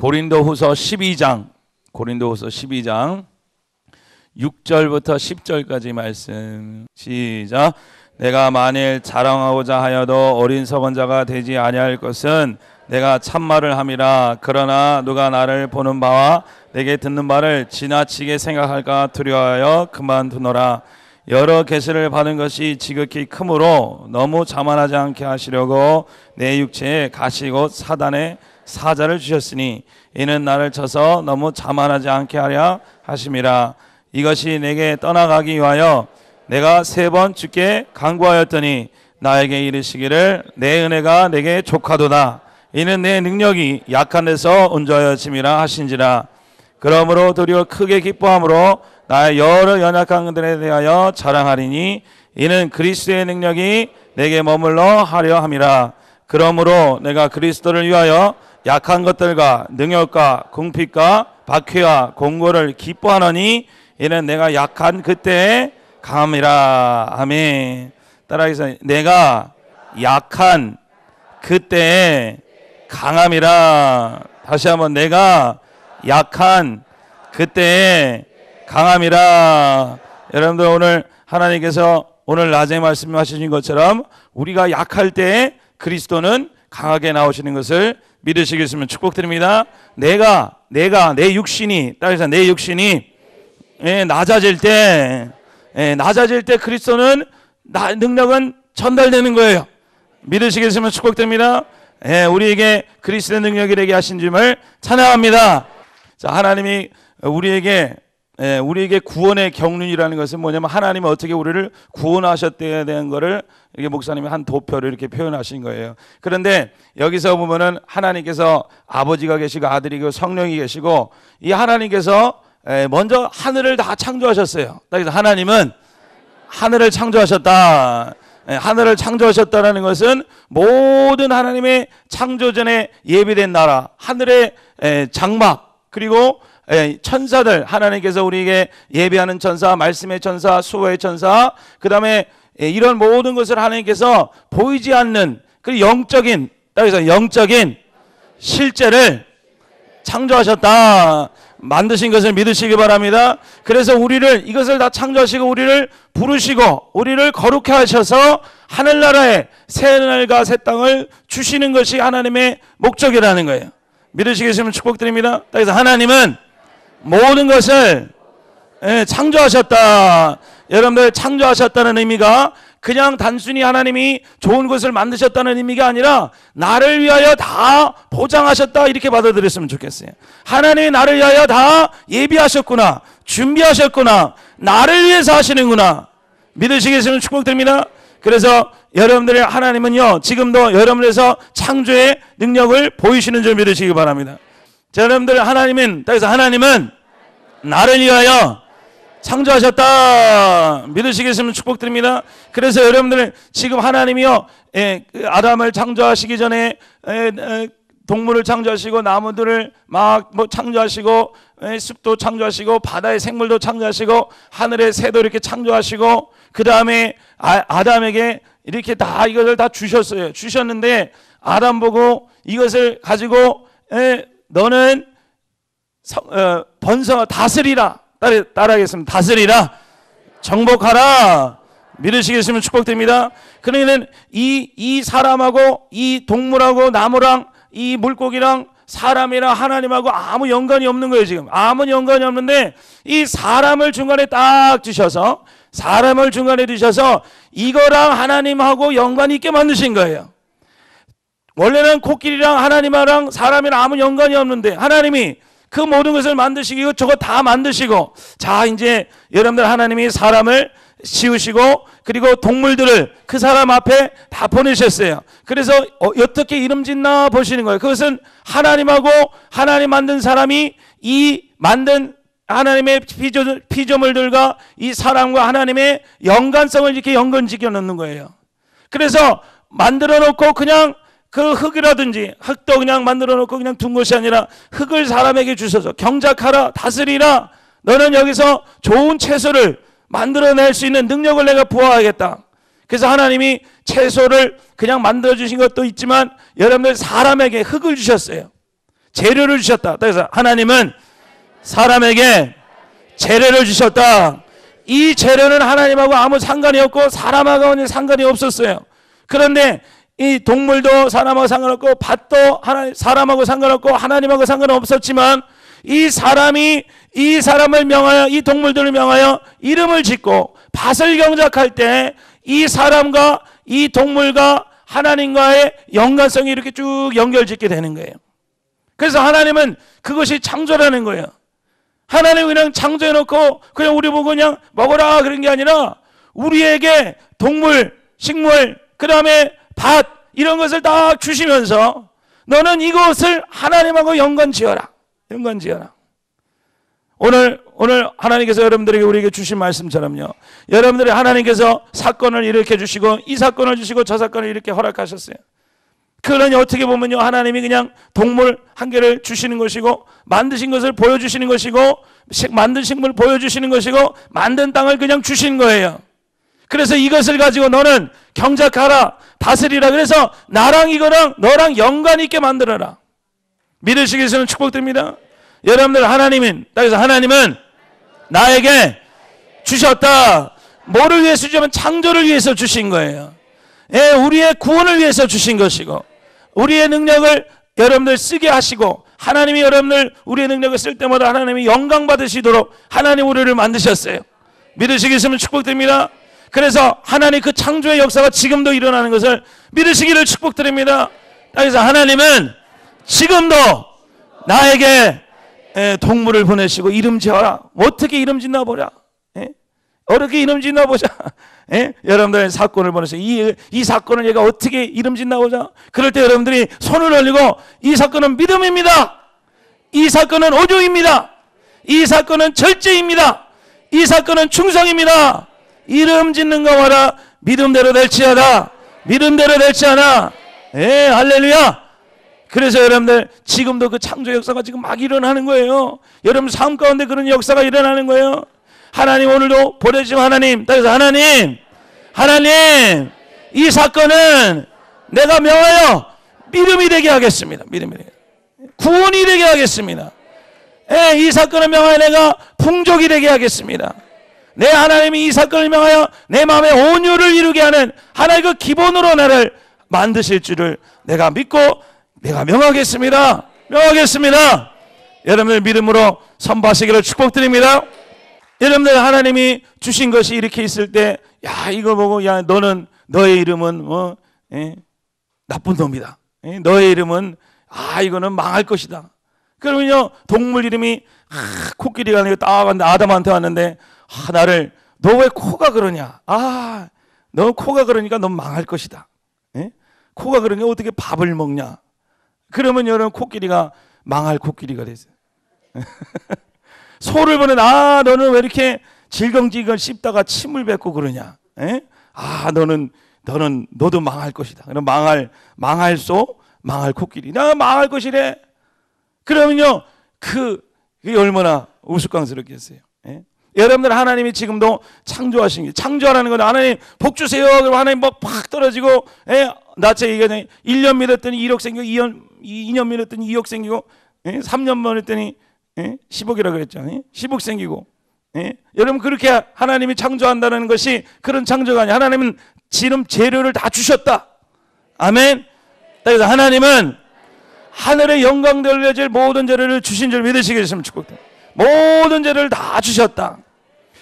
고린도후서 12장 6절부터 10절까지 말씀 시작. 내가 만일 자랑하고자 하여도 어린 서건자가 되지 아니할 것은 내가 참말을 함이라. 그러나 누가 나를 보는 바와 내게 듣는 바를 지나치게 생각할까 두려워하여 그만두노라. 여러 계시를 받은 것이 지극히 크므로 너무 자만하지 않게 하시려고 내 육체에 가시 곧 사단의 사자를 주셨으니 이는 나를 쳐서 너무 자만하지 않게 하려 하심이라. 이것이 내게 떠나가기 위하여 내가 3번 주께 간구하였더니 나에게 이르시기를 내 은혜가 내게 족하도다. 이는 내 능력이 약한 데서 온전하심이라 하신지라. 그러므로 도리어 크게 기뻐함으로 나의 여러 연약한 것들에 대하여 자랑하리니 이는 그리스도의 능력이 내게 머물러 하려 함이라. 그러므로 내가 그리스도를 위하여 약한 것들과 능력과 궁핍과 박해와 공고를 기뻐하노니 이는 내가 약한 그때에 강함이라. 아멘. 따라해서 내가 약한 그때에 강함이라. 다시 한번 내가 약한 그때에 강함이라. 여러분들 오늘 하나님께서 오늘 낮에 말씀하신 것처럼 우리가 약할 때에 그리스도는 강하게 나오시는 것을 믿으시겠으면 축복드립니다. 내가 내 육신이 따라서 내 육신이 낮아질 때 그리스도는 능력은 전달되는 거예요. 믿으시겠으면 축복드립니다. 우리에게 그리스도의 능력이 되게 하신 줄을 찬양합니다. 자, 하나님이 우리에게 구원의 경륜이라는 것은 뭐냐면 하나님이 어떻게 우리를 구원하셨다에 대한 거를 이렇게 목사님이 한 도표를 이렇게 표현하신 거예요. 그런데 여기서 보면은 하나님께서 아버지가 계시고 아들이 계시고 성령이 계시고 이 하나님께서 먼저 하늘을 다 창조하셨어요. 그래서 하나님은 하늘을 창조하셨다. 하늘을 창조하셨다는 것은 모든 하나님의 창조전에 예비된 나라, 하늘의 장막, 그리고 천사들, 하나님께서 우리에게 예비하는 천사, 말씀의 천사, 수호의 천사, 그 다음에 이런 모든 것을 하나님께서 보이지 않는 그 영적인 실제를 창조하셨다. 만드신 것을 믿으시기 바랍니다. 그래서 우리를 이것을 다 창조하시고 우리를 부르시고 우리를 거룩해 하셔서 하늘나라에 새 하늘과 새 땅을 주시는 것이 하나님의 목적이라는 거예요. 믿으시겠으면 축복드립니다. 그래서 하나님은 모든 것을 창조하셨다. 여러분들 창조하셨다는 의미가 그냥 단순히 하나님이 좋은 것을 만드셨다는 의미가 아니라 나를 위하여 다 보장하셨다 이렇게 받아들였으면 좋겠어요. 하나님이 나를 위하여 다 예비하셨구나, 준비하셨구나, 나를 위해서 하시는구나. 믿으시겠으면 축복드립니다. 그래서 여러분들의 하나님은요 지금도 여러분에서 창조의 능력을 보이시는 줄 믿으시기 바랍니다. 자, 여러분들 하나님은 나를 위하여 창조하셨다. 믿으시겠으면 축복드립니다. 그래서 여러분들 지금 하나님이요 아담을 창조하시기 전에 동물을 창조하시고 나무들을 막 창조하시고 숲도 창조하시고 바다의 생물도 창조하시고 하늘의 새도 이렇게 창조하시고 그 다음에 아담에게 이렇게 다 이것을 다 주셨어요. 주셨는데 아담 보고 이것을 가지고 너는 번성하 다스리라. 따라하겠습니다. 다스리라. 정복하라. 믿으시겠으면 축복됩니다. 그러면 이 사람하고 이 동물하고 나무랑 이 물고기랑 사람이랑 하나님하고 아무 연관이 없는 거예요. 지금 아무 연관이 없는데 이 사람을 중간에 딱 주셔서 이거랑 하나님하고 연관이 있게 만드신 거예요. 원래는 코끼리랑 하나님이랑 사람이랑 아무 연관이 없는데 하나님이 그 모든 것을 만드시고 이것저것 다 만드시고 자 이제 여러분들 하나님이 사람을 지으시고 그리고 동물들을 그 사람 앞에 다 보내셨어요. 그래서 어떻게 이름 짓나 보시는 거예요. 그것은 하나님하고 하나님 만든 사람이 이 만든 하나님의 피조물들과 이 사람과 하나님의 연관성을 이렇게 연관지켜 놓는 거예요. 그래서 만들어 놓고 그냥 그 흙이라든지 흙도 그냥 만들어 놓고 그냥 둔 것이 아니라 흙을 사람에게 주셔서 경작하라, 다스리라. 너는 여기서 좋은 채소를 만들어낼 수 있는 능력을 내가 부어하겠다. 그래서 하나님이 채소를 그냥 만들어주신 것도 있지만 여러분들 사람에게 흙을 주셨어요. 재료를 주셨다. 그래서 하나님은 사람에게 재료를 주셨다. 이 재료는 하나님하고 아무 상관이 없고 사람하고는 상관이 없었어요. 그런데 이 동물도 사람하고 상관없고 밭도 사람하고 상관없고 하나님하고 상관없었지만 이 사람이 이 사람을 명하여 이 동물들을 명하여 이름을 짓고 밭을 경작할 때 이 사람과 이 동물과 하나님과의 연관성이 이렇게 쭉 연결짓게 되는 거예요. 그래서 하나님은 그것이 창조라는 거예요. 하나님 그냥 창조해놓고 그냥 우리 보고 그냥 먹어라 그런 게 아니라 우리에게 동물, 식물, 그 다음에 밭 이런 것을 다 주시면서 너는 이것을 하나님하고 연관지어라. 연관지어라. 오늘 하나님께서 여러분들에게 우리에게 주신 말씀처럼요. 여러분들이 하나님께서 사건을 일으켜 주시고 이 사건을 주시고 저 사건을 이렇게 허락하셨어요. 그러니 어떻게 보면요. 하나님이 그냥 동물 한 개를 주시는 것이고 만드신 것을 보여주시는 것이고 만든 식물을 보여주시는 것이고 만든 땅을 그냥 주신 거예요. 그래서 이것을 가지고 너는 경작하라 다스리라. 그래서 나랑 이거랑 너랑 연관 있게 만들어라. 믿으시기 위해서는 축복드립니다. 여러분들 그래서 하나님은 나에게 주셨다. 뭐를 위해서 주냐면 창조를 위해서 주신 거예요. 예, 우리의 구원을 위해서 주신 것이고 우리의 능력을 여러분들 쓰게 하시고 하나님이 여러분들 우리의 능력을 쓸 때마다 하나님이 영광 받으시도록 하나님 우리를 만드셨어요. 믿으시겠으면 축복드립니다. 그래서 하나님 그 창조의 역사가 지금도 일어나는 것을 믿으시기를 축복드립니다. 그래서 하나님은 지금도 나에게 동물을 보내시고 이름 지어라. 어떻게 이름 짓나 보자. 어떻게 이름 짓나 보자. 여러분들 사건을 보내세요. 이 사건을 얘가 어떻게 이름 짓나 보자. 그럴 때 여러분들이 손을 올리고 이 사건은 믿음입니다. 이 사건은 오종입니다. 이 사건은 절제입니다. 이 사건은 충성입니다. 이름 짓는 거 봐라. 믿음대로 될지어다. 믿음대로 될지어다. 할렐루야. 그래서 여러분들 지금도 그 창조 역사가 지금 막 일어나는 거예요. 여러분 삶 가운데 그런 역사가 일어나는 거예요. 하나님 오늘도 보내주신 하나님. 그래서 하나님 이 사건은 내가 명하여 믿음이 되게 하겠습니다. 믿음이 되게. 구원이 되게 하겠습니다. 이 사건을 명하여 내가 풍족이 되게 하겠습니다. 내 하나님이 이 사건을 명하여 내 마음의 온유를 이루게 하는 하나의 그 기본으로 나를 만드실 줄을 내가 믿고 내가 명하겠습니다. 명하겠습니다. 여러분들 믿음으로 선포하시기를 축복드립니다. 여러분들 하나님이 주신 것이 이렇게 있을 때 야 이거 보고 야 너의 이름은 나쁜 놈이다. 너의 이름은 이거는 망할 것이다. 그러면요 동물 이름이 코끼리가 아니고 딱 왔는데 아담한테 왔는데 나를 너 왜 코가 그러냐. 너 코가 그러니까 넌 망할 것이다. 코가 그러니까 어떻게 밥을 먹냐. 그러면 여러분 코끼리가 망할 코끼리가 됐어요. 소를 보는 너는 왜 이렇게 질겅질겅 씹다가 침을 뱉고 그러냐. 너도 망할 것이다. 그럼 망할 소, 망할 코끼리. 나 망할 것이래. 그러면요 그게 얼마나 우스꽝스럽겠어요. 여러분들 하나님이 지금도 창조하신 게 창조하라는 건 하나님 복 주세요. 그럼 하나님 뭐 팍 떨어지고 나체 얘기하잖아요. 1년 믿었더니 1억 생기고 2년 믿었더니 2억 생기고 3년 믿었더니 10억이라고 그랬죠. 10억 생기고 여러분 그렇게 하나님이 창조한다는 것이 그런 창조가 아니에요. 하나님은 지름 재료를 다 주셨다. 아멘. 그래서 하나님은 하늘의 영광 돌려질 모든 재료를 주신 줄 믿으시겠으면 축복드립니다. 모든 재료를 다 주셨다.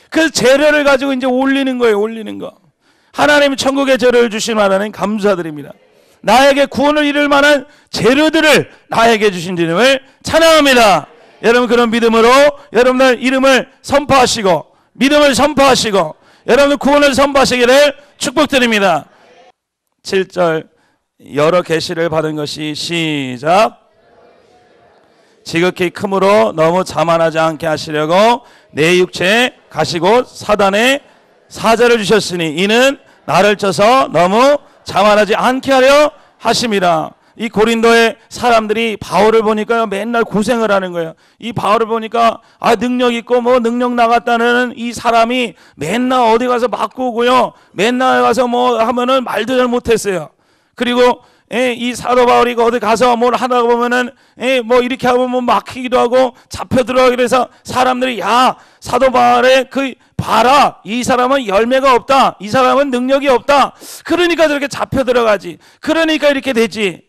그 재료를 가지고 이제 올리는 거예요. 올리는 거. 하나님이 천국의 재료를 주신 하나님 감사드립니다. 나에게 구원을 이룰 만한 재료들을 나에게 주신 주님을 찬양합니다. 여러분 그런 믿음으로 여러분들 이름을 선포하시고 믿음을 선포하시고 여러분들 구원을 선포하시기를 축복드립니다. 7절 여러 계시를 받은 것이 시작. 지극히 크므로 너무 자만하지 않게 하시려고 내 육체에 가시고 사단의 사자를 주셨으니 이는 나를 쳐서 너무 자만하지 않게 하려 하심이라. 이 고린도의 사람들이 바울을 보니까 맨날 고생을 하는 거예요. 이 바울을 보니까 능력 있고 뭐 능력 나갔다는 이 사람이 맨날 어디 가서 맞고 오고요. 맨날 가서 뭐 하면은 말도 잘 못했어요. 그리고 이 사도 바울이 어디 가서 뭘 하다 보면은 뭐 이렇게 하면 뭐 막히기도 하고 잡혀 들어가고 그래서 사람들이 야 사도 바울의 그 봐라 이 사람은 열매가 없다 이 사람은 능력이 없다 그러니까 저렇게 잡혀 들어가지 그러니까 이렇게 되지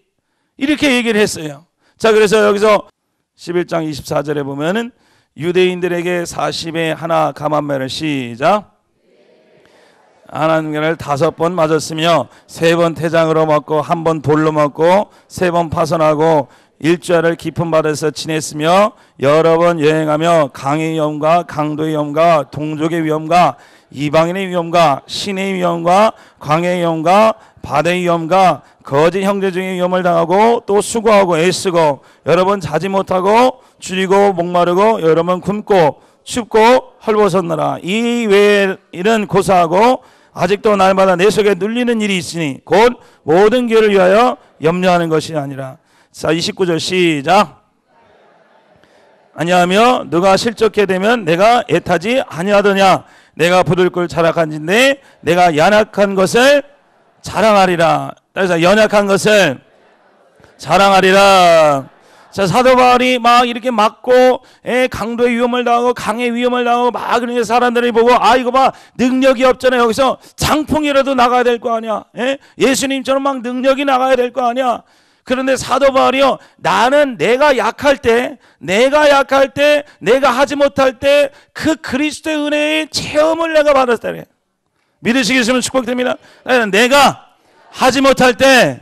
이렇게 얘기를 했어요. 자 그래서 여기서 11장 24절에 보면은 유대인들에게 40에 하나 감한매를 시작 하나님을 5번 맞았으며 3번 태장으로 맞고 1번 돌로 맞고 3번 파손하고 일주일을 깊은 바다에서 지냈으며 여러 번 여행하며 강의 위험과 강도의 위험과 동족의 위험과 이방인의 위험과 신의 위험과 광야의 위험과 바다의 위험과 거짓 형제 중에 위험을 당하고 또 수고하고 애쓰고 여러 번 자지 못하고 줄이고 목마르고 여러 번 굶고 춥고 헐벗었노라. 이 외의 일은 고사하고 아직도 날마다 내 속에 눌리는 일이 있으니 곧 모든 교회를 위하여 염려하는 것이 아니라. 자 29절 시작. 아니하며 너가 실족해 되면 내가 애타지 아니하더냐. 내가 부들꿀 자락한진데 내가 연약한 것을 자랑하리라. 그래서 연약한 것을 자랑하리라. 자 사도 바울이 막 이렇게 맞고 강도의 위험을 당하고 강의 위험을 당하고 막 그러니까 사람들이 보고 아 이거 봐 능력이 없잖아요. 여기서 장풍이라도 나가야 될 거 아니야. 예수님처럼 막 능력이 나가야 될 거 아니야. 그런데 사도 바울이요 나는 내가 약할 때 내가 하지 못할 때 그 그리스도의 은혜의 체험을 내가 받았다. 믿으시겠으면 축복됩니다. 내가 하지 못할 때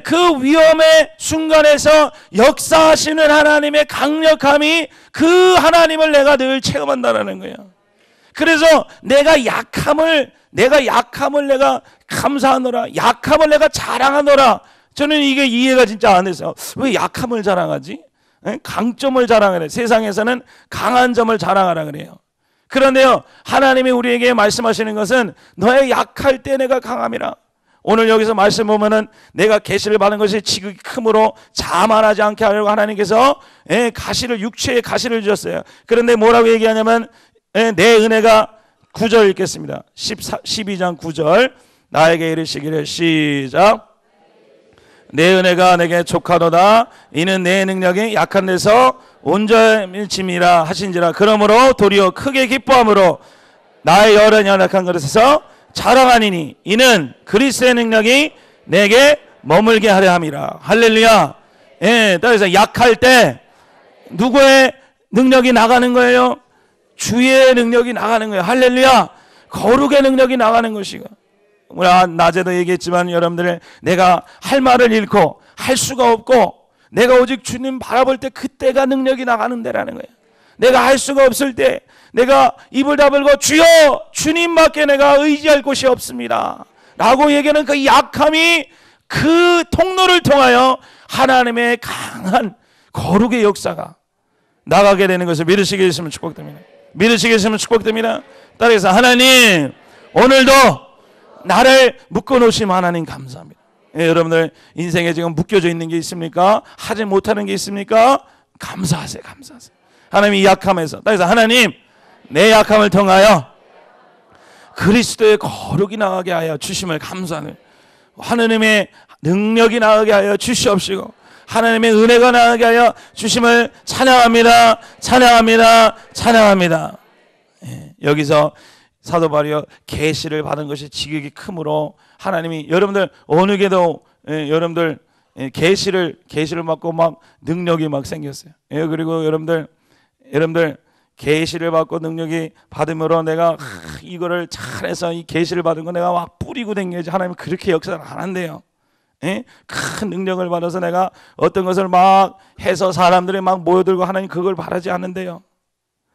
그 위험의 순간에서 역사하시는 하나님의 강력함이 그 하나님을 내가 늘 체험한다라는 거예요. 그래서 내가 약함을 내가 감사하노라. 약함을 내가 자랑하노라. 저는 이게 이해가 진짜 안 돼서 왜 약함을 자랑하지? 강점을 자랑하래. 세상에서는 강한 점을 자랑하라 그래요. 그런데요 하나님이 우리에게 말씀하시는 것은 너의 약할 때 내가 강함이라. 오늘 여기서 말씀 보면은 내가 계시를 받은 것이 지극히 크므로 자만하지 않게 하려고 하나님께서 가시를 육체의 가시를 주셨어요. 그런데 뭐라고 얘기하냐면 내 은혜가 9절 읽겠습니다. 12장 9절 나에게 이르시기를 시작. 내 은혜가 내게 족하도다. 이는 내 능력이 약한 데서 온전일짐이라 하신지라. 그러므로 도리어 크게 기뻐함으로 나의 여러 연약한 것에서 자랑하니니 이는 그리스도의 능력이 내게 머물게 하려 함이라. 할렐루야. 따라서 약할 때 누구의 능력이 나가는 거예요? 주의 능력이 나가는 거예요. 할렐루야. 거룩의 능력이 나가는 것이고. 낮에도 얘기했지만 여러분들 내가 할 말을 잃고 할 수가 없고 내가 오직 주님 바라볼 때 그때가 능력이 나가는 데라는 거예요. 내가 할 수가 없을 때 내가 입을 다물고 주여 주님밖에 내가 의지할 곳이 없습니다 라고 얘기하는 그 약함이 그 통로를 통하여 하나님의 강한 거룩의 역사가 나가게 되는 것을 믿으시겠으면 축복됩니다. 믿으시겠으면 축복됩니다. 따라서 하나님 오늘도 나를 묶어놓으신 하나님 감사합니다. 여러분들 인생에 지금 묶여져 있는 게 있습니까? 하지 못하는 게 있습니까? 감사하세요. 감사하세요. 하나님이 약함에서 따라서 하나님 내 약함을 통하여 그리스도의 거룩이 나가게 하여 주심을 감사하는 하나님의 능력이 나가게 하여 주시옵시고 하나님의 은혜가 나가게 하여 주심을 찬양합니다. 찬양합니다. 찬양합니다. 여기서 사도 바울이요 계시를 받은 것이 지극히 크므로 하나님이 여러분들 어느 게도 여러분들 계시를 받고 막 능력이 막 생겼어요. 그리고 여러분들 계시를 받고 능력이 받음으로 내가 이거를 잘해서 이 계시를 받은 거 내가 막 뿌리고 댕겨야지. 하나님은 그렇게 역사를 안 한대요. 큰 능력을 받아서 내가 어떤 것을 막 해서 사람들이 막 모여들고 하나님 그걸 바라지 않는데요.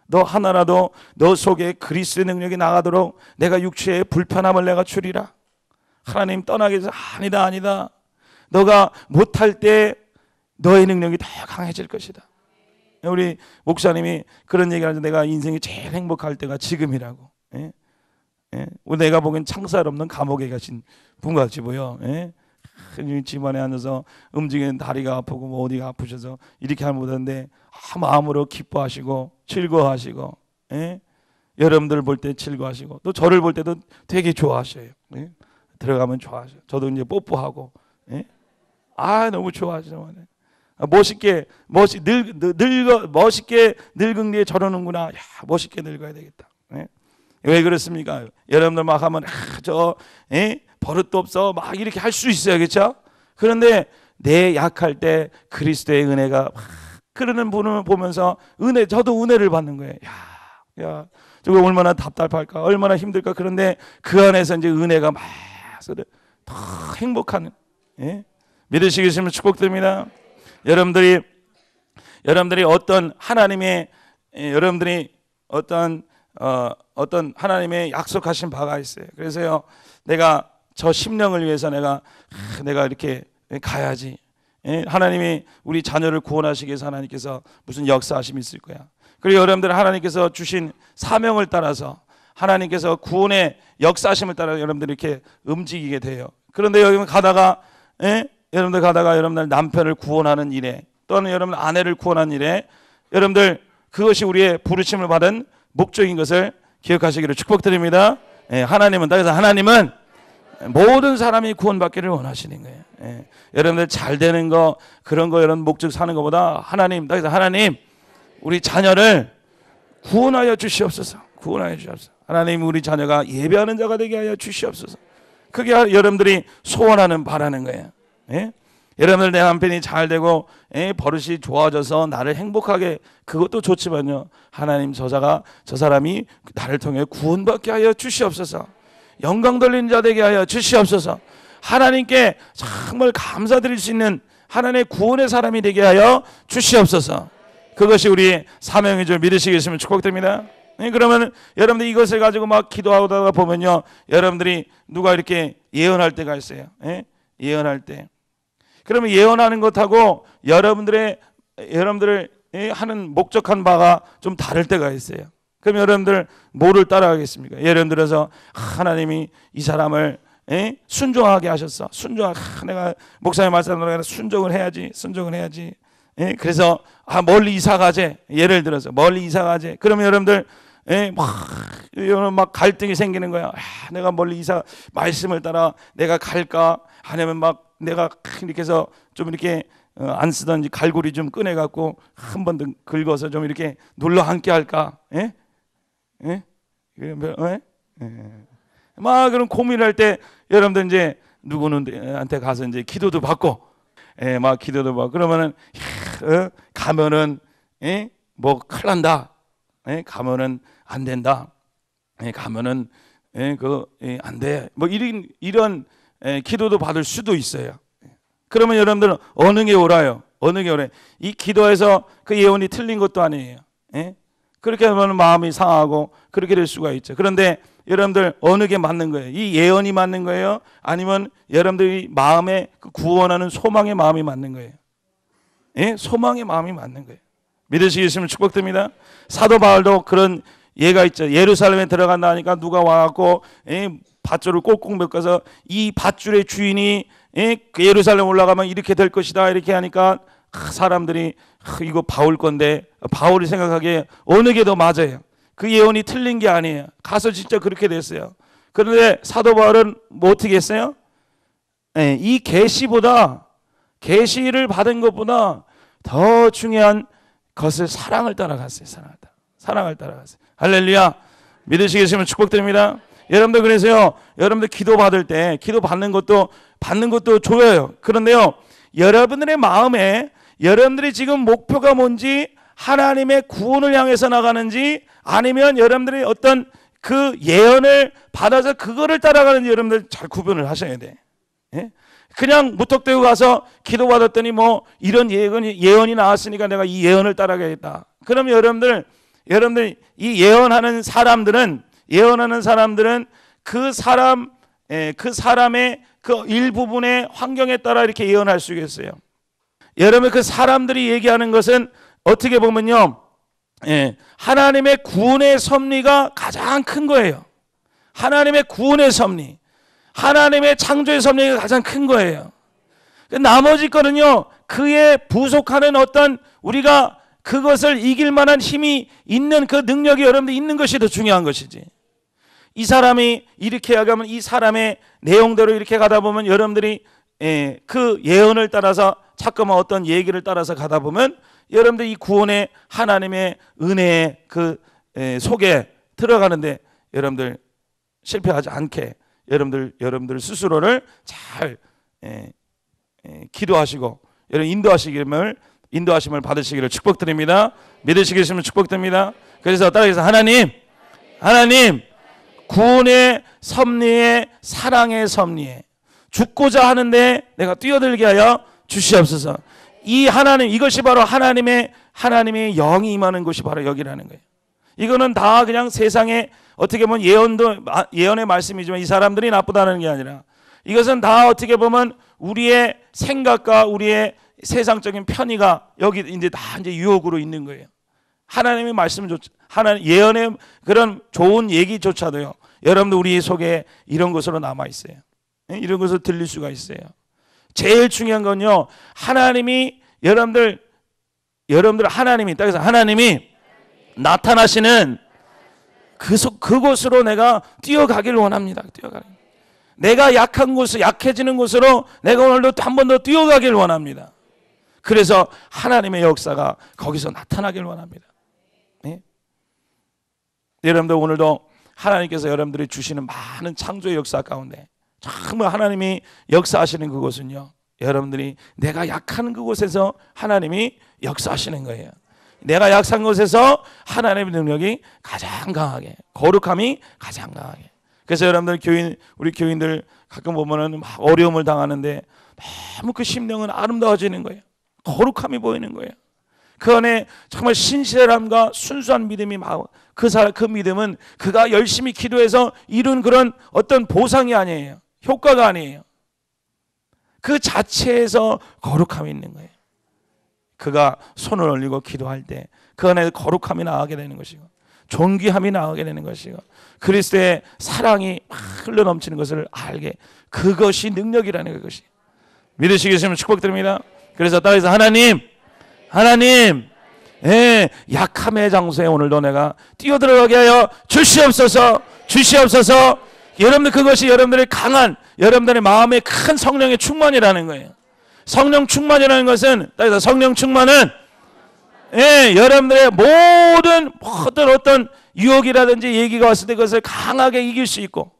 너 하나라도 너 속에 그리스도의 능력이 나가도록 내가 육체의 불편함을 내가 줄이라. 하나님 떠나기 전에 아니다. 너가 못할 때 너의 능력이 더 강해질 것이다. 우리 목사님이 그런 얘기를 하죠. 내가 인생이 제일 행복할 때가 지금이라고. 내가 보기엔 창살 없는 감옥에 가신 분같이 보여. 집안에 앉아서 움직이는 다리가 아프고 뭐 어디가 아프셔서 이렇게 하면 못하는데 마음으로 기뻐하시고 즐거워하시고 여러분들 볼 때 즐거워하시고 또 저를 볼 때도 되게 좋아하셔요. 들어가면 좋아하셔요. 저도 이제 뽀뽀하고 예? 아, 너무 좋아, 정말. 멋있게 늙은 뒤에 저러는구나. 야, 멋있게 늙어야 되겠다. 예? 왜 그렇습니까? 여러분들 막 하면 버릇도 없어 막 이렇게 할 수 있어요, 그렇죠? 그런데 내 약할 때 그리스도의 은혜가 막 흐르는 분을 보면서 저도 은혜를 받는 거예요. 야, 저거 얼마나 답답할까, 얼마나 힘들까. 그런데 그 안에서 이제 은혜가 막 더 행복한, 예? 믿으시겠으면 축복드립니다. 여러분들이 어떤 하나님의 여러분들이 어떤 하나님의 약속하신 바가 있어요. 그래서요, 내가 저 심령을 위해서 내가 이렇게 가야지. 하나님이 우리 자녀를 구원하시기 위해서 하나님께서 무슨 역사하심이 있을 거야. 그리고 여러분들 하나님께서 주신 사명을 따라서 하나님께서 구원의 역사하심을 따라 여러분들이 이렇게 움직이게 돼요. 그런데 여러분 가다가 여러분들 남편을 구원하는 일에, 또는 여러분 아내를 구원하는 일에, 여러분들 그것이 우리의 부르심을 받은 목적인 것을 기억하시기를 축복드립니다. 하나님은 모든 사람이 구원받기를 원하시는 거예요. 여러분들 잘 되는 거, 그런 거, 이런 목적 사는 것보다 하나님 우리 자녀를 구원하여 주시옵소서. 하나님 우리 자녀가 예배하는 자가 되게 하여 주시옵소서. 그게 여러분들이 소원하는 바라는 거예요. 여러분들 내 남편이 잘 되고 버릇이 좋아져서 나를 행복하게, 그것도 좋지만요, 하나님 저 사람이 나를 통해 구원받게 하여 주시옵소서. 영광 돌리는 자 되게 하여 주시옵소서. 하나님께 정말 감사드릴 수 있는 하나님의 구원의 사람이 되게 하여 주시옵소서. 그것이 우리 사명인 줄 믿으시겠으면 축복드립니다. 그러면 여러분들 이것을 가지고 막 기도하다가 보면요, 여러분들이 누가 이렇게 예언할 때가 있어요. 예언할 때. 그러면 예언하는 것하고 여러분들을 하는 목적한 바가 좀 다를 때가 있어요. 그럼 여러분들 뭐를 따라가겠습니까? 예를 들어서 하나님이 이 사람을 순종하게 하셨어. 내가 목사님 말씀대로 순종을 해야지. 그래서 멀리 이사 가재. 예를 들어서 멀리 이사 가재. 그러면 여러분들 막 갈등이 생기는 거야. 내가 멀리 말씀을 따라 내가 갈까? 아니면 막 내가 이렇게 해서 좀 이렇게 안 쓰던 갈고리 좀 꺼내갖고 한 번 더 긁어서 좀 이렇게 눌러 앉게 할까? 막 그런 고민할 때 여러분들 이제 누구는한테 가서 이제 기도도 받고, 막 기도도 받고, 그러면은 가면은 뭐 큰일 난다. 가면은 안 된다. 가면은 안 돼. 뭐 이런 기도도 받을 수도 있어요. 그러면 여러분들은 어느 게 옳아요? 이 기도에서 그 예언이 틀린 것도 아니에요. 그렇게 하면 마음이 상하고 그렇게 될 수가 있죠. 그런데 여러분들 어느 게 맞는 거예요? 이 예언이 맞는 거예요? 아니면 여러분들이 마음에 구원하는 소망의 마음이 맞는 거예요? 소망의 마음이 맞는 거예요. 믿으시겠으면 축복됩니다. 사도 바울도 그런 예가 있죠. 예루살렘에 들어간다 하니까 누가 와갖고 밧줄을 꼭꼭 묶어서 이 밧줄의 주인이 예루살렘 올라가면 이렇게 될 것이다 이렇게 하니까 사람들이 이거 바울 건데, 바울이 생각하기에 어느 게 더 맞아요? 그 예언이 틀린 게 아니에요. 가서 진짜 그렇게 됐어요. 그런데 사도 바울은 뭐 어떻게 했어요? 이 계시를 받은 것보다 더 중요한 것을 사랑을 따라갔어요. 사랑을 따라갔어요. 할렐루야. 믿으시겠으면 축복드립니다. 여러분들 그래서요, 여러분들 기도 받을 때 기도 받는 것도 좋아요. 그런데요, 여러분들의 마음에 여러분들이 지금 목표가 뭔지, 하나님의 구원을 향해서 나가는지, 아니면 여러분들이 어떤 그 예언을 받아서 그거를 따라가는지 여러분들 잘 구분을 하셔야 돼. 그냥 무턱대고 가서 기도받았더니 뭐 이런 예언이 나왔으니까 내가 이 예언을 따라가야겠다. 그럼 여러분들 이 예언하는 사람들은 그 사람의 그 일부분의 환경에 따라 이렇게 예언할 수 있겠어요. 여러분 그 사람들이 얘기하는 것은 어떻게 보면요, 하나님의 구원의 섭리가 가장 큰 거예요. 하나님의 구원의 섭리, 하나님의 창조의 섭리가 가장 큰 거예요. 나머지 거는요, 그에 부속하는 어떤 우리가 그것을 이길 만한 힘이 있는 그 능력이 여러분들 있는 것이 더 중요한 것이지. 이 사람이 이렇게 하면 이 사람의 내용대로 이렇게 가다 보면 여러분들이 그 예언을 따라서 자꾸만 어떤 얘기를 따라서 가다 보면 여러분들 이 구원의 하나님의 은혜의 그 속에 들어가는데 여러분들 실패하지 않게 여러분들 스스로를 잘 기도하시고 여러분 인도하심을 받으시기를 축복드립니다. 믿으시겠으면 축복드립니다. 그래서 따라해서 하나님 구원의 섭리에 사랑의 섭리에 죽고자 하는데 내가 뛰어들게 하여 주시옵소서. 이 하나님, 이것이 바로 하나님의 영이 임하는 곳이 바로 여기라는 거예요. 이거는 다 그냥 세상에 어떻게 보면 예언의 말씀이지만 이 사람들이 나쁘다는 게 아니라 이것은 다 어떻게 보면 우리의 생각과 우리의 세상적인 편의가 여기 이제 다 이제 유혹으로 있는 거예요. 하나님의 말씀은 하나님 예언의 그런 좋은 얘기조차도요. 여러분들 우리 속에 이런 것으로 남아 있어요. 이런 것을 들릴 수가 있어요. 제일 중요한 건요. 하나님이 여러분들 하나님이 그래서 하나님이 나타나시는 그곳으로 내가 뛰어가기를 원합니다. 내가 약해지는 곳으로 내가 오늘도 한 번 더 뛰어가기를 원합니다. 그래서 하나님의 역사가 거기서 나타나길 원합니다. 네? 여러분들 오늘도 하나님께서 여러분들이 주시는 많은 창조의 역사 가운데 정말 하나님이 역사하시는 그곳은요. 여러분들이 내가 약한 그곳에서 하나님이 역사하시는 거예요. 내가 약한 곳에서 하나님의 능력이 가장 강하게, 거룩함이 가장 강하게. 그래서 여러분들 우리 교인들 가끔 보면은 막 어려움을 당하는데 너무 그 심령은 아름다워지는 거예요. 거룩함이 보이는 거예요. 그 안에 정말 신실함과 순수한 믿음이 그 믿음은 그가 열심히 기도해서 이룬 그런 어떤 보상이 아니에요. 효과가 아니에요. 그 자체에서 거룩함이 있는 거예요. 그가 손을 올리고 기도할 때 그 안에 거룩함이 나가게 되는 것이고 존귀함이 나가게 되는 것이고 그리스도의 사랑이 막 흘러넘치는 것을 알게 그것이 능력이라는 것이 믿으시겠으면 축복드립니다. 그래서 따라서 하나님 약함의 장소에 오늘도 내가 뛰어들어가게 하여 주시옵소서. 여러분들 그것이 여러분들의 강한 여러분들의 마음의 큰 성령의 충만이라는 거예요. 성령 충만이라는 것은 따라서 성령 충만은 여러분들의 모든 어떤 유혹이라든지 얘기가 왔을 때 그것을 강하게 이길 수 있고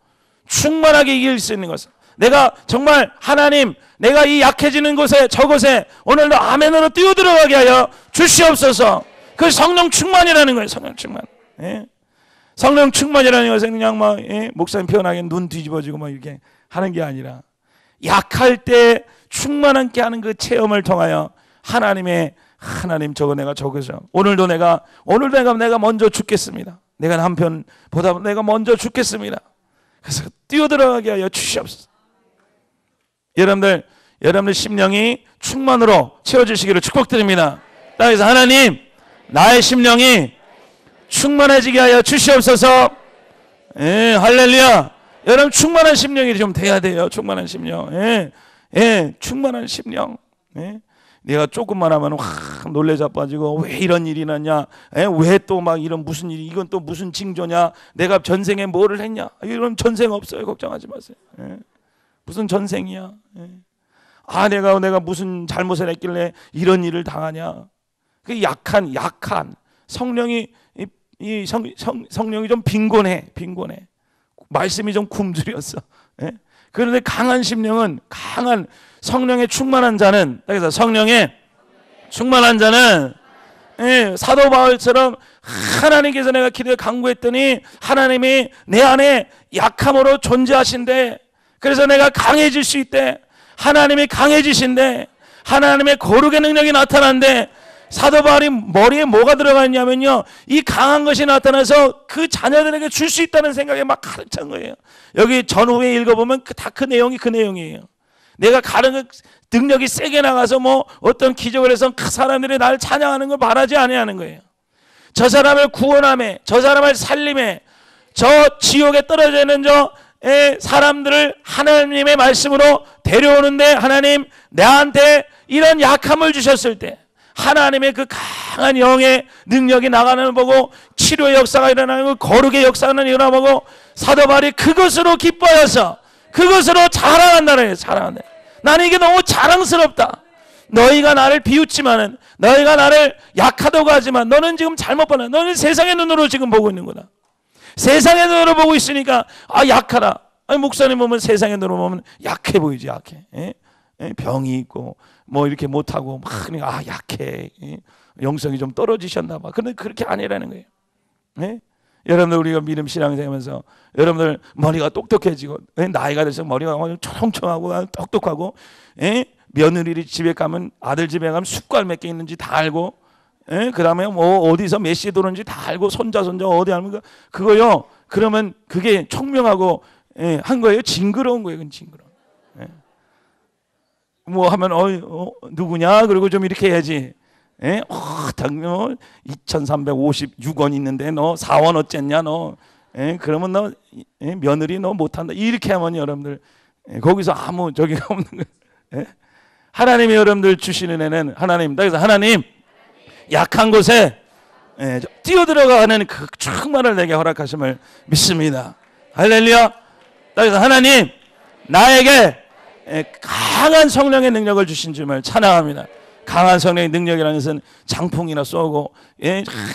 충만하게 이길 수 있는 것은 내가 정말 하나님 내가 이 약해지는 곳에 저곳에 오늘도 아멘으로 뛰어들어가게 하여 주시옵소서. 그 성령 충만이라는 거예요. 성령 충만. 성령 충만이라는 것은 그냥 막 목사님 표현하기에 눈 뒤집어지고 막 이렇게 하는 게 아니라 약할 때 충만하게 하는 그 체험을 통하여 하나님 저거 내가 저거죠. 오늘도 내가 먼저 죽겠습니다. 내가 남편보다 내가 먼저 죽겠습니다. 그래서 뛰어들어가게 하여 주시옵소서. 여러분들 심령이 충만으로 채워주시기를 축복드립니다. 따라서 하나님 나의 심령이 충만해지게 하여 주시옵소서. 할렐루야. 여러분 충만한 심령이 좀 돼야 돼요. 충만한 심령. 충만한 심령. 내가 조금만 하면 확 놀래 자빠지고 왜 이런 일이 났냐? 왜 또 막 이런 무슨 일이 이건 또 무슨 징조냐? 내가 전생에 뭐를 했냐? 이런 전생 없어요. 걱정하지 마세요. 무슨 전생이야? 내가 무슨 잘못을 했길래 이런 일을 당하냐? 그 약한 성령이 성령이 좀 빈곤해. 말씀이 좀 굶주렸어. 그런데 강한 심령은 강한 성령에 충만한 자는 그래서 성령에 충만한 자는 사도 바울처럼 하나님께서 내가 기도에 간구했더니 하나님이 내 안에 약함으로 존재하신대. 그래서 내가 강해질 수 있대. 하나님이 강해지신대. 하나님의 거룩의 능력이 나타난대. 사도 바울이 머리에 뭐가 들어가 있냐면요 이 강한 것이 나타나서 그 자녀들에게 줄 수 있다는 생각에 막 가르친 거예요. 여기 전후에 읽어보면 다 그 내용이 그 내용이에요. 내가 능력이 세게 나가서 뭐 어떤 기적을 해서 그 사람들이 나를 찬양하는 걸 바라지 아니하는 거예요. 저 사람을 구원함에 저 사람을 살림에 저 지옥에 떨어져 있는 사람들을 하나님의 말씀으로 데려오는데 하나님 내한테 이런 약함을 주셨을 때 하나님의 그 강한 영의 능력이 나가는 걸 보고 치료의 역사가 일어나고 거룩의 역사가 일어나는 걸 보고 사도 바울이 그것으로 기뻐해서 그것으로 자랑한다는 거예요. 자랑한다. 나는 이게 너무 자랑스럽다. 너희가 나를 비웃지만은, 너희가 나를 약하다고 하지만 너는 지금 잘못 봤나. 너는 세상의 눈으로 지금 보고 있는구나. 세상의 눈으로 보고 있으니까 약하다. 아니, 목사님 보면 세상의 눈으로 보면 약해 보이지. 약해. 예? 예? 병이 있고 뭐 이렇게 못하고 막 약해. 예? 영성이 좀 떨어지셨나 봐. 근데 그렇게 아니라는 거예요. 예? 여러분들, 우리가 믿음 신앙생활하면서 여러분들 머리가 똑똑해지고, 예? 나이가 들수록 머리가 청청하고 똑똑하고, 예? 며느리 집에 가면, 아들 집에 가면 숟갈 몇 개 있는지 다 알고, 예? 그 다음에 뭐 어디서 몇 시에 들어오는지 다 알고, 손자 어디 하는 그거요. 그러면 그게 청명하고, 예, 한 거예요? 징그러운 거예요. 그건 징그러워. 예. 뭐 하면 누구냐? 그리고 좀 이렇게 해야지. 예? 당연 2,356원 있는데 너 4원 어쨌냐 너. 예? 그러면 너 며느리 너 못한다. 이렇게 하면 여러분들 거기서 아무 저기가 없는 거예요. 예? 하나님이 여러분들 주시는 애는 하나님. 그래서 하나님 약한 곳에 뛰어들어가는 그 충만을 내게 허락하심을 믿습니다. 할렐루야. 그래서 하나님 나에게 강한 성령의 능력을 주신 줄을 찬양합니다. 강한 성령의 능력이라는 것은 장풍이나 쏘고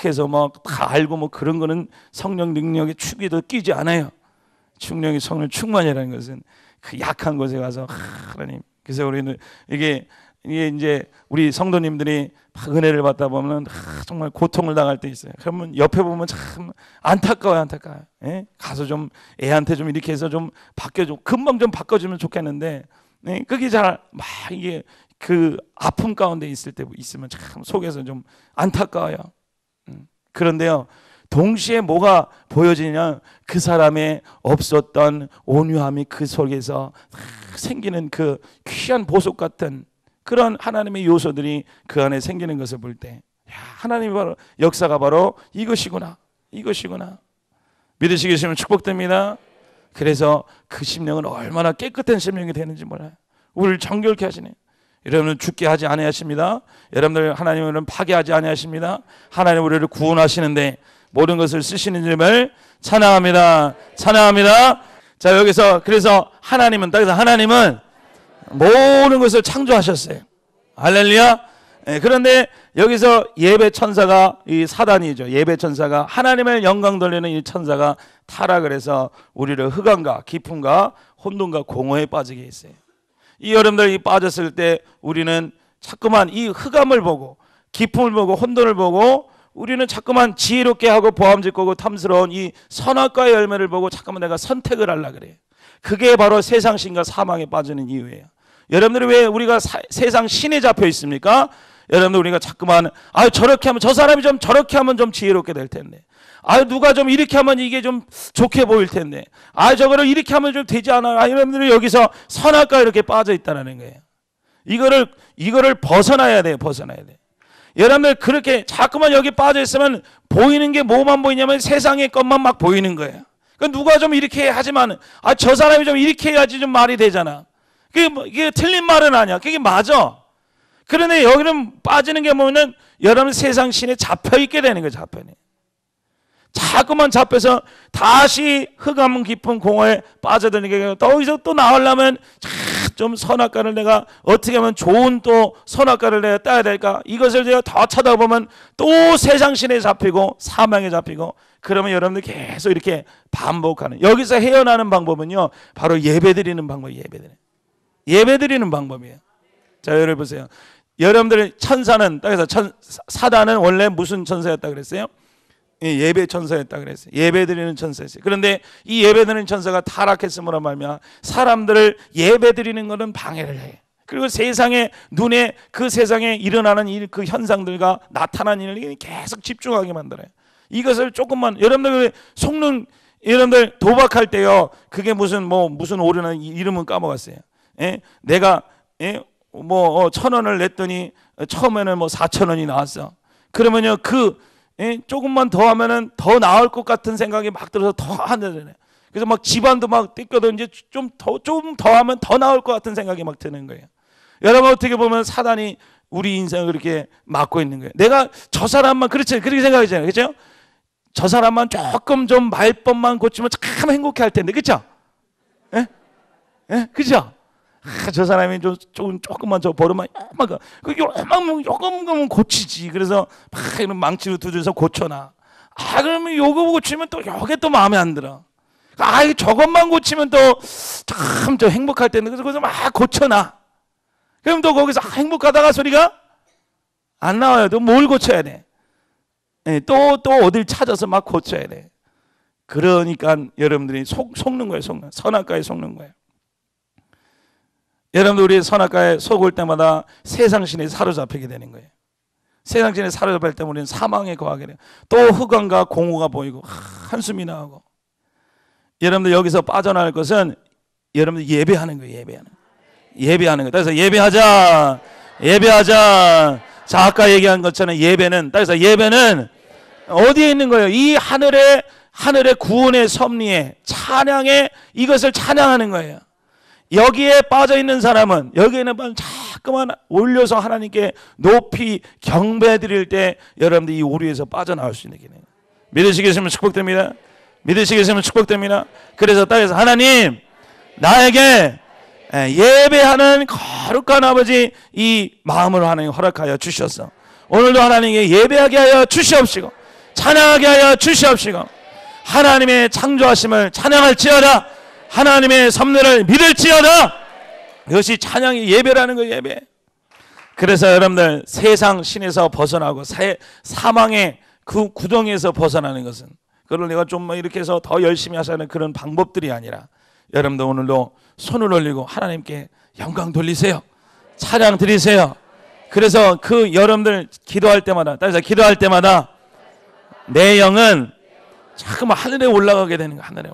해서 막 다 알고 뭐 그런 거는 성령 능력의 축에도 끼지 않아요. 성령의 충만이라는 것은 그 약한 곳에 가서 하나님. 그래서 우리는 이게 이제 우리 성도님들이 은혜를 받다 보면 정말 고통을 당할 때 있어요. 그러면 옆에 보면 참 안타까워요. 예? 가서 좀 애한테 좀 이렇게 해서 좀 바뀌어줘, 금방 좀 바꿔주면 좋겠는데, 그게 잘 막 이게 그 아픔 가운데 있을 때 있으면 참 속에서 좀 안타까워요. 그런데요, 동시에 뭐가 보여지냐? 그 사람의 없었던 온유함이 그 속에서 생기는 그 귀한 보석 같은 그런 하나님의 요소들이 그 안에 생기는 것을 볼 때, 하나님의 바로 역사가 바로 이것이구나. 믿으시겠으면 축복됩니다. 그래서 그 심령은 얼마나 깨끗한 심령이 되는지 몰라요. 우리를 정결케 하시네. 여러분은 죽게 하지 아니하십니다. 여러분들 하나님은 파괴하지 아니하십니다. 하나님 우리를 구원하시는데 모든 것을 쓰시는 줄을 찬양합니다. 자, 여기서 그래서 하나님은 모든 것을 창조하셨어요. 할렐루야. 그런데 여기서 예배 천사가, 이 사단이죠. 예배 천사가, 하나님의 영광 돌리는 이 천사가 타락을 해서 우리를 흑암과 깊음과 혼돈과 공허에 빠지게 했어요. 이 여러분들이 빠졌을 때 우리는 자꾸만 이 흑암을 보고 깊음을 보고 혼돈을 보고 우리는 자꾸만 지혜롭게 하고 보암직하고 탐스러운 이 선악과의 열매를 보고 자꾸만 내가 선택을 하려고 그래요. 그게 바로 세상 신과 사망에 빠지는 이유예요. 여러분들이 왜 우리가 세상 신에 잡혀 있습니까? 여러분들 우리가 자꾸만 저렇게 하면 저 사람이 좀 저렇게 하면 좀 지혜롭게 될 텐데, 누가 좀 이렇게 하면 이게 좀 좋게 보일 텐데, 저거를 이렇게 하면 좀 되지 않아. 여러분들이 여기서 선악과 이렇게 빠져 있다는 거예요. 이거를 벗어나야 돼요. 여러분들 그렇게 자꾸만 여기 빠져 있으면 보이는 게 뭐만 보이냐면 세상의 것만 막 보이는 거예요. 그러니까 누가 좀 이렇게 하지만 저 사람이 좀 이렇게 해야지 좀 말이 되잖아. 이게 틀린 말은 아니야. 그게 맞아. 그런데 여기는 빠지는 게 뭐냐면 여러분 세상 신에 잡혀 있게 되는 거예요. 자꾸만 잡혀서 다시 흑암 깊은 공허에 빠져드는 게, 여기서 또 나오려면 좀 선악과를 내가 어떻게 하면 좋은 또 선악과를 내가 따야 될까? 이것을 제가 더 찾아보면 또 세상 신에 잡히고 사망에 잡히고, 그러면 여러분들 계속 이렇게 반복하는, 여기서 헤어나는 방법은요 바로 예배드리는 방법이에요. 예배드리는 방법이에요. 자, 여러분 보세요. 여러분들 천사는, 땅에서 사단은 원래 무슨 천사였다 그랬어요? 예배 천사였다 그랬어요. 예배드리는 천사였어요. 그런데 이 예배드리는 천사가 타락했음으로 말미암아 사람들을 예배드리는 것은 방해를 해. 그리고 세상의 눈에 그 세상에 일어나는 일, 그 현상들과 나타나는 일을 계속 집중하게 만들어요. 이것을 조금만, 여러분들 속는, 여러분들 도박할 때요, 그게 무슨 오르는 이름은 까먹었어요. 내가 1,000원을 냈더니 처음에는 4,000원이 나왔어. 그러면요 조금만 더 하면은 더 나을 것 같은 생각이 막 들어서 더 한다잖아요. 그래서 막 집안도 막 뜯겨도 이제 좀 더 하면 더 나을 것 같은 생각이 막 드는 거예요. 여러분 어떻게 보면 사단이 우리 인생을 그렇게 막고 있는 거예요. 내가 저 사람만, 그렇지, 그렇게 생각하잖아요. 그렇죠? 저 사람만 조금 좀 말법만 고치면 참 행복해 할 텐데, 그렇죠? 그렇죠? 저 사람이 조금만 저 버릇만 요거만 고치지. 그래서 막 이런 망치로 두드려서 고쳐놔. 그러면 요거 고치면 또 요게 또 마음에 안 들어. 저것만 고치면 또 참 저 행복할 텐데. 그래서 거기서 막 고쳐놔. 그럼 또 거기서 행복하다가 소리가 안 나와요. 또 뭘 고쳐야 돼? 또 어딜 찾아서 막 고쳐야 돼. 그러니까 여러분들이 속는 거예요. 선악과에 속는 거예요. 여러분들 우리 선악과에 속을 때마다 세상신에 사로잡히게 되는 거예요. 세상신에 사로잡힐 때 우리는 사망에 거하게 돼요. 또 흑암과 공허가 보이고 한숨이 나오고. 여러분들 여기서 빠져나갈 것은 여러분들 예배하는 거예요. 예배하는 거예요. 그래서 예배하자. 자, 아까 얘기한 것처럼 예배는 어디에 있는 거예요? 이 하늘의 구원의 섭리에 찬양에 이것을 찬양하는 거예요. 여기에 빠져 있는 사람은 여기에는 자꾸만 올려서 하나님께 높이 경배 드릴 때 여러분들 이 오류에서 빠져나올 수 있는 게 있는 거예요. 믿으시겠으면 축복됩니다. 그래서 땅에서 하나님 나에게 예배하는 거룩한 아버지 이 마음을 하나님 허락하여 주셨어. 오늘도 하나님께 예배하게 하여 주시옵시고 찬양하게 하여 주시옵시고 하나님의 창조하심을 찬양할지어다. 하나님의 섭리를 믿을지어다. 이것이 찬양이 예배라는 거예요. 예배. 그래서 여러분들 세상 신에서 벗어나고 사망의 그 구덩이에서 벗어나는 것은 그걸 내가 좀 이렇게 해서 더 열심히 하자는 그런 방법들이 아니라 여러분들 오늘도 손을 올리고 하나님께 영광 돌리세요. 찬양 드리세요. 그래서 그 여러분들 기도할 때마다 내 영은 자꾸만 하늘에 올라가게 되는 거야. 하늘에.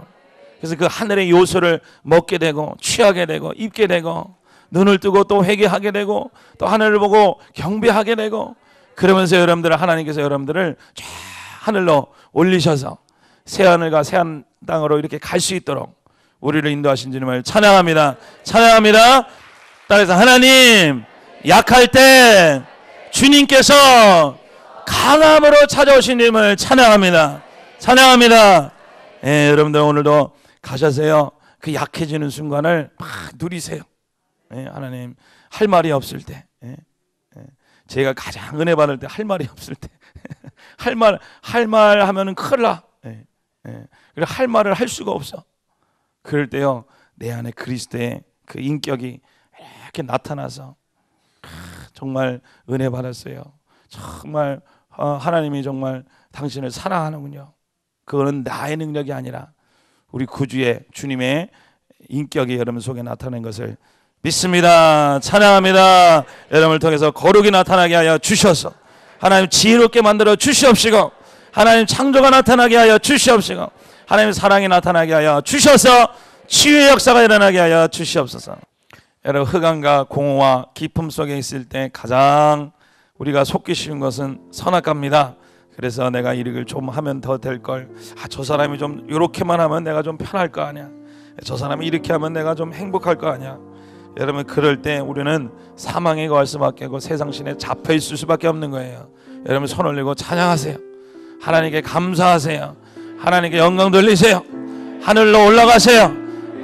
그래서 그 하늘의 요소를 먹게 되고 취하게 되고 입게 되고 눈을 뜨고 또 회개하게 되고 또 하늘을 보고 경배하게 되고 그러면서 하나님께서 여러분들을 쫙 하늘로 올리셔서 새하늘과 새한 땅으로 이렇게 갈 수 있도록 우리를 인도하신 주님을 찬양합니다. 따라서 하나님 약할 때 주님께서 강함으로 찾아오신 주님을 찬양합니다. 여러분들 오늘도 가셔서요 그 약해지는 순간을 막 누리세요. 하나님 할 말이 없을 때 제가 가장 은혜 받을 때 할 말이 없을 때 할 말 하면은 큰일 나. 그래 할 말을 할 수가 없어. 그럴 때요 내 안에 그리스도의 그 인격이 이렇게 나타나서 정말 은혜 받았어요. 정말 하나님이 정말 당신을 사랑하는군요. 그거는 나의 능력이 아니라 우리 구주의 주님의 인격이 여러분 속에 나타나는 것을 믿습니다. 찬양합니다. 여러분을 통해서 거룩이 나타나게 하여 주셔서 하나님 지혜롭게 만들어 주시옵시고 하나님 창조가 나타나게 하여 주시옵시고 하나님 사랑이 나타나게 하여 주셔서 치유의 역사가 일어나게 하여 주시옵소서. 여러분 흑암과 공허와 깊음 속에 있을 때 가장 우리가 속기 쉬운 것은 선악과입니다. 그래서 내가 이렇게 좀 하면 더 될걸. 저 사람이 좀 이렇게만 하면 내가 좀 편할 거 아니야. 저 사람이 이렇게 하면 내가 좀 행복할 거 아니야. 여러분 그럴 때 우리는 사망에 거할 수밖에 없고 세상신에 잡혀 있을 수밖에 없는 거예요. 여러분 손 올리고 찬양하세요. 하나님께 감사하세요. 하나님께 영광 돌리세요. 하늘로 올라가세요.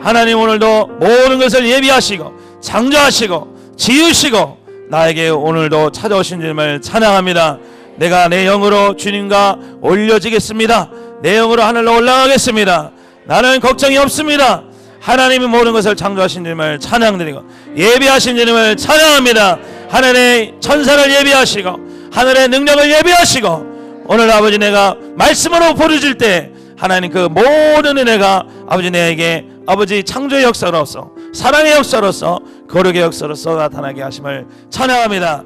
하나님 오늘도 모든 것을 예비하시고 창조하시고 지으시고 나에게 오늘도 찾아오신 주님을 찬양합니다. 내가 내 영으로 주님과 올려지겠습니다. 내 영으로 하늘로 올라가겠습니다. 나는 걱정이 없습니다. 하나님이 모든 것을 창조하신 주님을 찬양드리고 예비하신 주님을 찬양합니다. 하늘의 천사를 예비하시고 하늘의 능력을 예비하시고 오늘 아버지 내가 말씀으로 부르질 때 하나님 그 모든 은혜가 아버지 내게 아버지 창조의 역사로서 사랑의 역사로서 거룩의 역사로서 나타나게 하심을 찬양합니다.